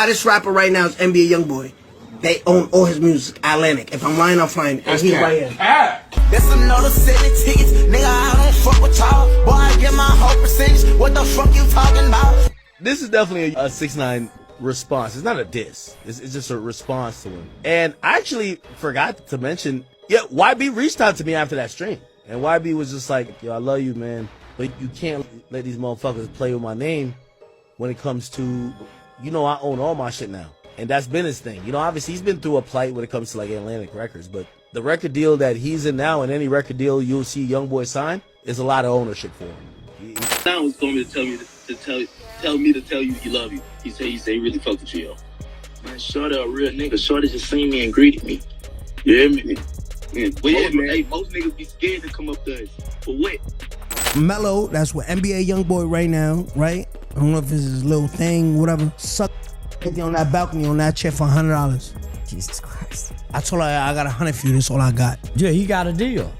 hottest rapper right now is NBA YoungBoy. They own all his music. Atlantic. If I'm lying, I'm fine. And he's right here. That's another 70 tickets. Nigga, I don't fuck with y'all. Boy, I get my whole percentage. What the fuck you talking about? This is definitely a 6ix9ine response. It's not a diss. It's just a response to him. And I actually forgot to mention, YB reached out to me after that stream. And YB was just like, yo, I love you, man. But you can't let these motherfuckers play with my name when it comes to, you know, I own all my shit now. And that's been his thing. You know, obviously he's been through a plight when it comes to like Atlantic Records, but the record deal that he's in now and any record deal you'll see YoungBoy sign is a lot of ownership for him. Now he's going to tell me to tell you he love you. He say he really fuck with you, yo. Man, Shorty a real nigga. Shorty just seen me and greeted me. You hear me? Yeah, but yeah, man. Hey, most niggas be scared to come up to us. For what? Mellow, that's what NBA YoungBoy right now, right? I don't know if it's his little thing, whatever. Suck on that balcony on that chair for $100. Jesus Christ. I told her I got 100 for you, that's all I got. Yeah, he got a deal.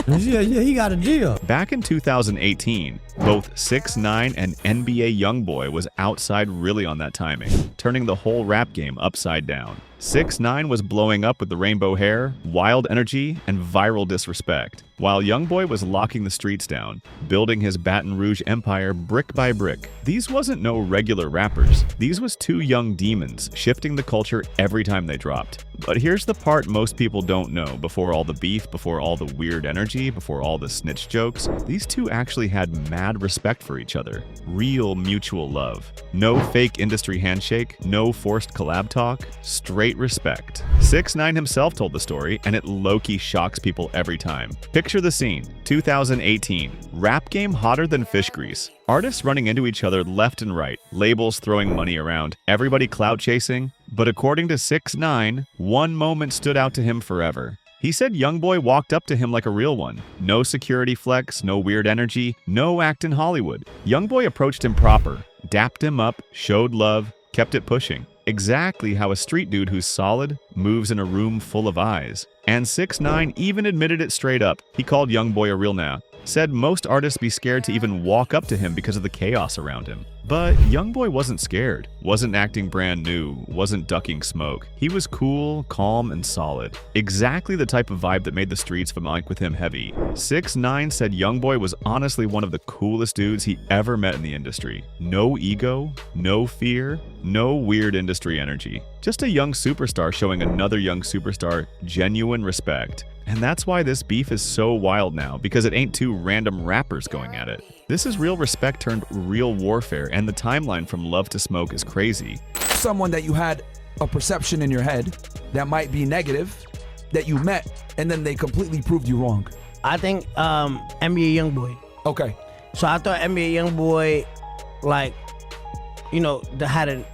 yeah, he got a deal. Back in 2018, both 6ix9ine and NBA YoungBoy was outside really on that timing, turning the whole rap game upside down. 6ix9ine was blowing up with the rainbow hair, wild energy, and viral disrespect, while YoungBoy was locking the streets down, building his Baton Rouge empire brick by brick. These wasn't no regular rappers. These was two young demons, shifting the culture every time they dropped. But here's the part most people don't know. Before all the beef, before all the weird energy, before all the snitch jokes, these two actually had mad respect for each other. Real mutual love. No fake industry handshake, no forced collab talk, straight respect. 6ix9ine himself told the story, and it low-key shocks people every time. Picture the scene. 2018. Rap game hotter than fish grease. Artists running into each other left and right, labels throwing money around, everybody clout chasing. But according to 6ix9ine, one moment stood out to him forever. He said YoungBoy walked up to him like a real one. No security flex, no weird energy, no act in Hollywood. YoungBoy approached him proper, dapped him up, showed love, kept it pushing. Exactly how a street dude who's solid moves in a room full of eyes. And 6ix9ine even admitted it straight up. He called YoungBoy a real now. Said most artists be scared to even walk up to him because of the chaos around him. But YoungBoy wasn't scared, wasn't acting brand new, wasn't ducking smoke. He was cool, calm, and solid. Exactly the type of vibe that made the streets of mic with him heavy. 6ix9ine said YoungBoy was honestly one of the coolest dudes he ever met in the industry. No ego, no fear, no weird industry energy. Just a young superstar showing another young superstar genuine respect. And that's why this beef is so wild now, because it ain't two random rappers going at it. This is real respect turned real warfare, and the timeline from Love to Smoke is crazy. Someone that you had a perception in your head that might be negative, that you met, and then they completely proved you wrong. I think NBA YoungBoy. Okay. So I thought NBA YoungBoy, like, you know, had a,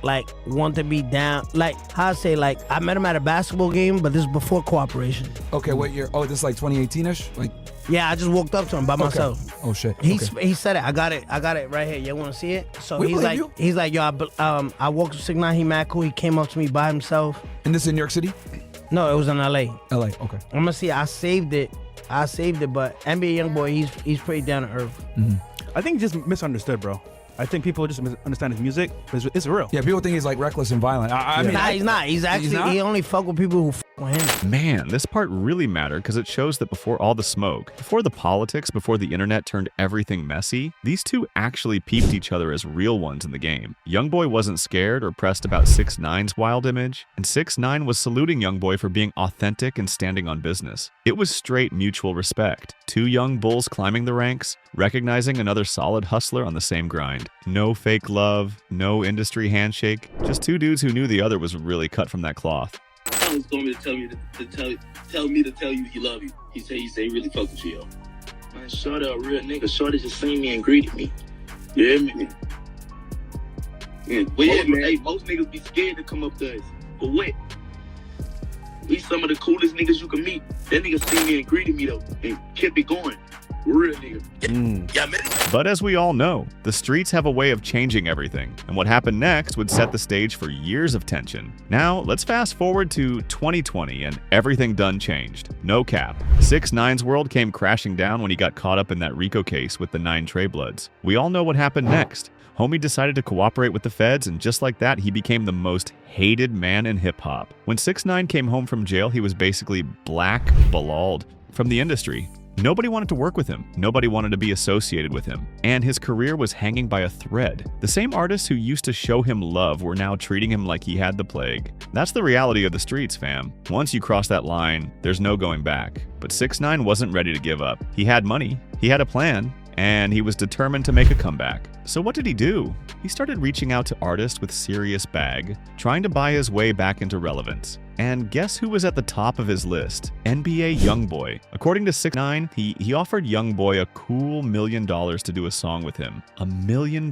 like, want to be down. Like, how I say, like, I met him at a basketball game, but this is before Cooperation. Okay, what year? Oh, this is like 2018-ish? Like, yeah, I just walked up to him by myself. Oh shit. He said it. I got it right here. You want to see it? So We believe he's like, yo, I walked with 6ix9ine. He mad cool. He came up to me by himself. And this in New York City? No, it was in LA. LA, okay. I'm gonna see. I saved it, but NBA YoungBoy, he's pretty down to earth. Mm-hmm. I think just misunderstood, bro. I think people just misunderstand his music, but it's real. Yeah, people think he's like reckless and violent. I mean, he's not. He's actually, he only fuck with people who fuck with him. Man, this part really mattered because it shows that before all the smoke, before the politics, before the internet turned everything messy, these two actually peeped each other as real ones in the game. YoungBoy wasn't scared or pressed about 6ix9ine's wild image, and 6ix9ine was saluting YoungBoy for being authentic and standing on business. It was straight mutual respect. Two young bulls climbing the ranks, recognizing another solid hustler on the same grind. No fake love, no industry handshake, just two dudes who knew the other was really cut from that cloth. Now he's going to tell me to tell you he love you. He say he really fuck with you, yo. Man, Shorty a real nigga. Shorty just seen me and greeted me. You hear me? Yeah, but yeah, man. Hey, most niggas be scared to come up to us. For what? We some of the coolest niggas you can meet. That nigga seen me and greeted me though, and kept it going. Real nigga. Yeah, man. But as we all know, the streets have a way of changing everything, and what happened next would set the stage for years of tension. Now, let's fast forward to 2020 and everything done changed. No cap. 6ix9ine's world came crashing down when he got caught up in that RICO case with the 9 Trey Bloods. We all know what happened next. Homie decided to cooperate with the feds, and just like that, he became the most hated man in hip-hop. When 6ix9ine came home from jail, he was basically blackballed from the industry. Nobody wanted to work with him. Nobody wanted to be associated with him. And his career was hanging by a thread. The same artists who used to show him love were now treating him like he had the plague. That's the reality of the streets, fam. Once you cross that line, there's no going back. But 6ix9ine wasn't ready to give up. He had money, he had a plan, and he was determined to make a comeback. So what did he do? He started reaching out to artists with serious bag, trying to buy his way back into relevance. And guess who was at the top of his list? NBA YoungBoy. According to 6ix9ine, he offered YoungBoy a cool $1 million to do a song with him. $1 million,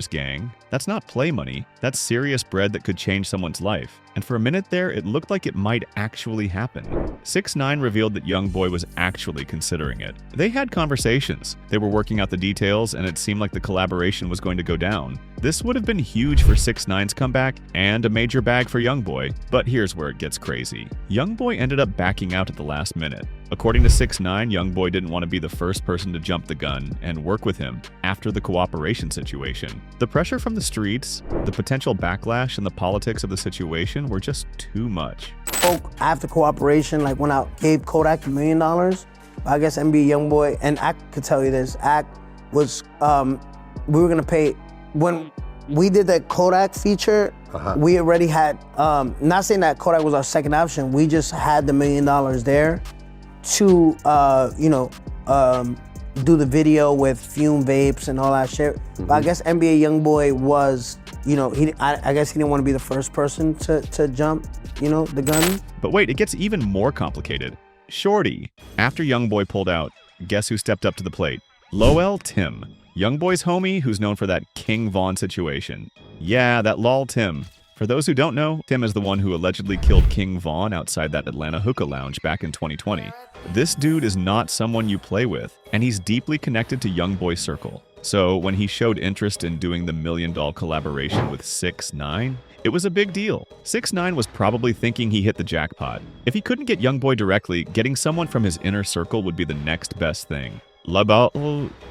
gang. That's not play money. That's serious bread that could change someone's life. And for a minute there, it looked like it might actually happen. 6ix9ine revealed that YoungBoy was actually considering it. They had conversations. They were working out the details, and it seemed like the collaboration was going to go down. This would have been huge for 6ix9ine's comeback and a major bag for YoungBoy. But here's where it gets crazy. YoungBoy ended up backing out at the last minute. According to 6ix9ine, YoungBoy didn't want to be the first person to jump the gun and work with him after the cooperation situation. The pressure from the streets, the potential backlash, and the politics of the situation were just too much. After cooperation, like when I gave Kodak $1 million, I guess NBA YoungBoy, and I could tell you this, Act was, we were gonna pay, when we did that Kodak feature, we already had, not saying that Kodak was our second option, we just had the $1 million there to, do the video with fume vapes and all that shit. But I guess NBA YoungBoy was, I guess he didn't want to be the first person to jump, the gun. But wait, it gets even more complicated. Shorty. After YoungBoy pulled out, guess who stepped up to the plate? Lowell Tim. YoungBoy's homie who's known for that King Von situation. Yeah, that lol Tim. For those who don't know, Tim is the one who allegedly killed King Von outside that Atlanta hookah lounge back in 2020. This dude is not someone you play with, and he's deeply connected to YoungBoy's circle. So when he showed interest in doing the $1 million collaboration with 6ix9ine, it was a big deal. 6ix9ine was probably thinking he hit the jackpot. If he couldn't get YoungBoy directly, getting someone from his inner circle would be the next best thing.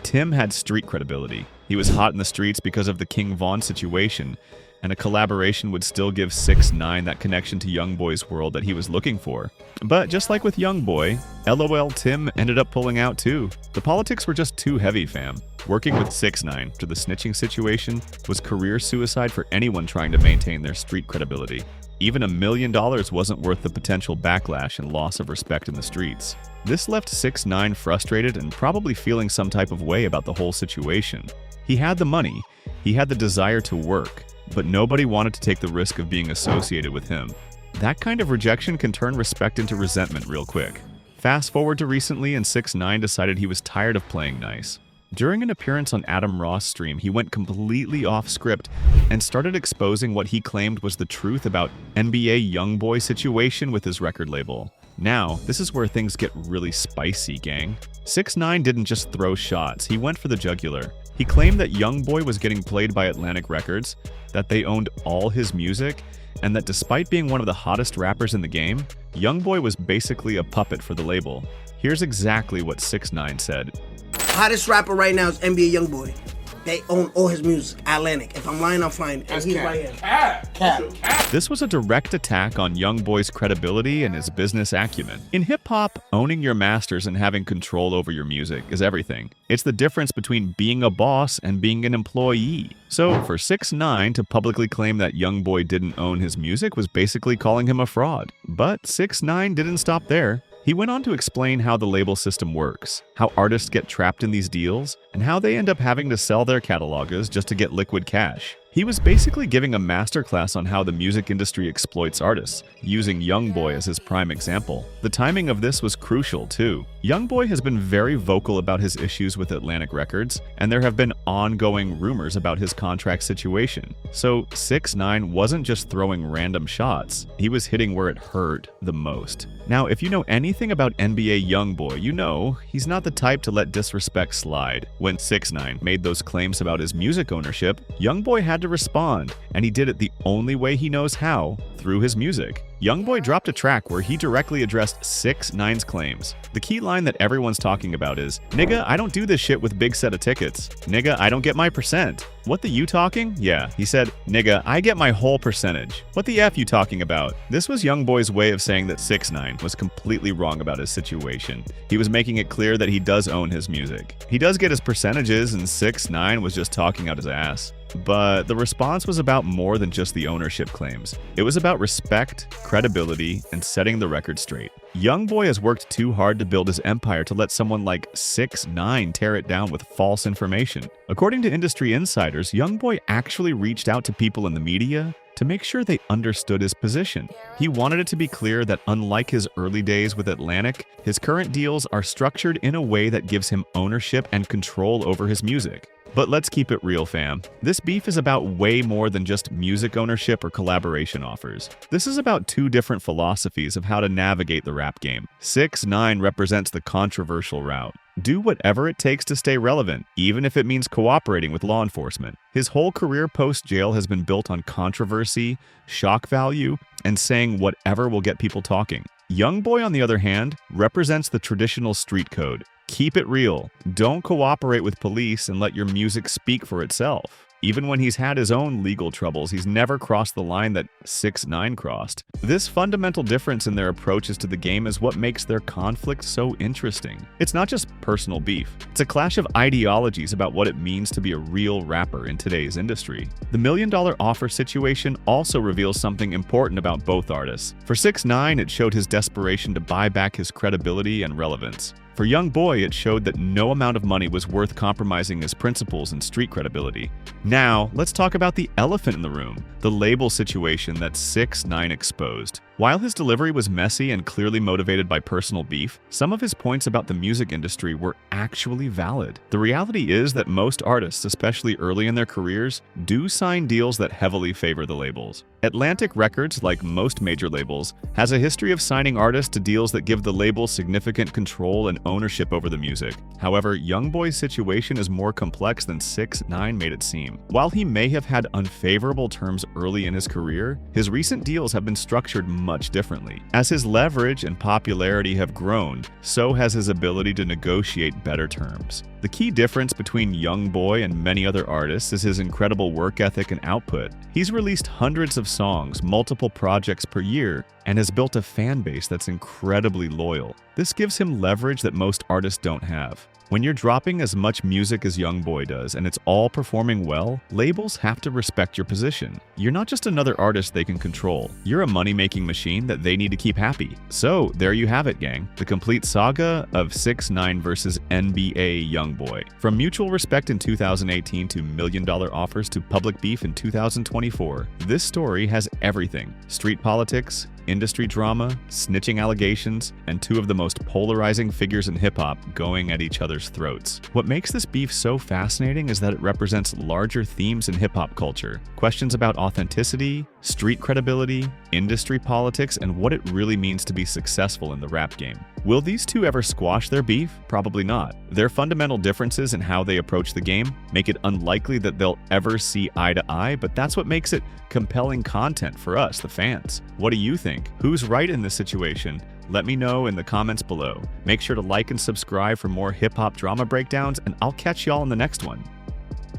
Tim had street credibility. He was hot in the streets because of the King Von situation, and a collaboration would still give 6ix9ine that connection to YoungBoy's world that he was looking for. But just like with YoungBoy, LOL Tim ended up pulling out too. The politics were just too heavy, fam. Working with 6ix9ine after the snitching situation was career suicide for anyone trying to maintain their street credibility. Even $1 million wasn't worth the potential backlash and loss of respect in the streets. This left 6ix9ine frustrated and probably feeling some type of way about the whole situation. He had the money, he had the desire to work, but nobody wanted to take the risk of being associated with him. That kind of rejection can turn respect into resentment real quick. Fast forward to recently, and 6ix9ine decided he was tired of playing nice. During an appearance on Adam Ross' stream, he went completely off script and started exposing what he claimed was the truth about NBA YoungBoy situation with his record label. Now, this is where things get really spicy, gang. 6ix9ine didn't just throw shots, he went for the jugular. He claimed that YoungBoy was getting played by Atlantic Records, that they owned all his music, and that despite being one of the hottest rappers in the game, YoungBoy was basically a puppet for the label. Here's exactly what 6ix9ine said. Hottest rapper right now is NBA YoungBoy. They own all his music, Atlantic. If I'm lying, I'm fine. And he's right here. Cap. This was a direct attack on YoungBoy's credibility and his business acumen. In hip-hop, owning your masters and having control over your music is everything. It's the difference between being a boss and being an employee. So for 6ix9ine to publicly claim that YoungBoy didn't own his music was basically calling him a fraud. But 6ix9ine didn't stop there. He went on to explain how the label system works, how artists get trapped in these deals, and how they end up having to sell their catalogs just to get liquid cash. He was basically giving a masterclass on how the music industry exploits artists, using YoungBoy as his prime example. The timing of this was crucial too. YoungBoy has been very vocal about his issues with Atlantic Records, and there have been ongoing rumors about his contract situation. So 6ix9ine wasn't just throwing random shots, he was hitting where it hurt the most. Now, if you know anything about NBA YoungBoy, you know he's not the type to let disrespect slide. When 6ix9ine made those claims about his music ownership, YoungBoy had to to respond, and he did it the only way he knows how, through his music. YoungBoy dropped a track where he directly addressed 6ix9ine's claims. The key line that everyone's talking about is, "Nigga, I don't do this shit with big set of tickets. Nigga, I don't get my percent." What the you talking? Yeah, he said, "Nigga, I get my whole percentage. What the F you talking about?" This was YoungBoy's way of saying that 6ix9ine was completely wrong about his situation. He was making it clear that he does own his music. He does get his percentages, and 6ix9ine was just talking out his ass. But the response was about more than just the ownership claims. It was about respect, credibility, and setting the record straight. YoungBoy has worked too hard to build his empire to let someone like 6ix9ine tear it down with false information. According to industry insiders, YoungBoy actually reached out to people in the media to make sure they understood his position. He wanted it to be clear that unlike his early days with Atlantic, his current deals are structured in a way that gives him ownership and control over his music. But let's keep it real, fam. This beef is about way more than just music ownership or collaboration offers. This is about two different philosophies of how to navigate the rap game. 6ix9ine represents the controversial route. Do whatever it takes to stay relevant, even if it means cooperating with law enforcement. His whole career post-jail has been built on controversy, shock value, and saying whatever will get people talking. YoungBoy, on the other hand, represents the traditional street code. Keep it real. Don't cooperate with police and let your music speak for itself. Even when he's had his own legal troubles, he's never crossed the line that 6ix9ine crossed. This fundamental difference in their approaches to the game is what makes their conflict so interesting. It's not just personal beef. It's a clash of ideologies about what it means to be a real rapper in today's industry. The $1 million offer situation also reveals something important about both artists. For 6ix9ine, it showed his desperation to buy back his credibility and relevance. For YoungBoy, it showed that no amount of money was worth compromising his principles and street credibility. Now, let's talk about the elephant in the room, the label situation that 6ix9ine exposed. While his delivery was messy and clearly motivated by personal beef, some of his points about the music industry were actually valid. The reality is that most artists, especially early in their careers, do sign deals that heavily favor the labels. Atlantic Records, like most major labels, has a history of signing artists to deals that give the label significant control and ownership over the music. However, YoungBoy's situation is more complex than 6ix9ine made it seem. While he may have had unfavorable terms early in his career, his recent deals have been structured much differently. As his leverage and popularity have grown, so has his ability to negotiate better terms. The key difference between YoungBoy and many other artists is his incredible work ethic and output. He's released hundreds of songs, multiple projects per year, and has built a fan base that's incredibly loyal. This gives him leverage that most artists don't have. When you're dropping as much music as YoungBoy does and it's all performing well, labels have to respect your position. You're not just another artist they can control. You're a money-making machine that they need to keep happy. So there you have it, gang. The complete saga of 6ix9ine versus NBA YoungBoy. From mutual respect in 2018 to $1 million offers to public beef in 2024, this story has everything. Street politics, industry drama, snitching allegations, and two of the most polarizing figures in hip-hop going at each other's throats. What makes this beef so fascinating is that it represents larger themes in hip-hop culture. Questions about authenticity, street credibility, industry politics, and what it really means to be successful in the rap game. Will these two ever squash their beef? Probably not. Their fundamental differences in how they approach the game make it unlikely that they'll ever see eye to eye, but that's what makes it compelling content for us, the fans. What do you think? Who's right in this situation? Let me know in the comments below. Make sure to like and subscribe for more hip-hop drama breakdowns, and I'll catch y'all in the next one.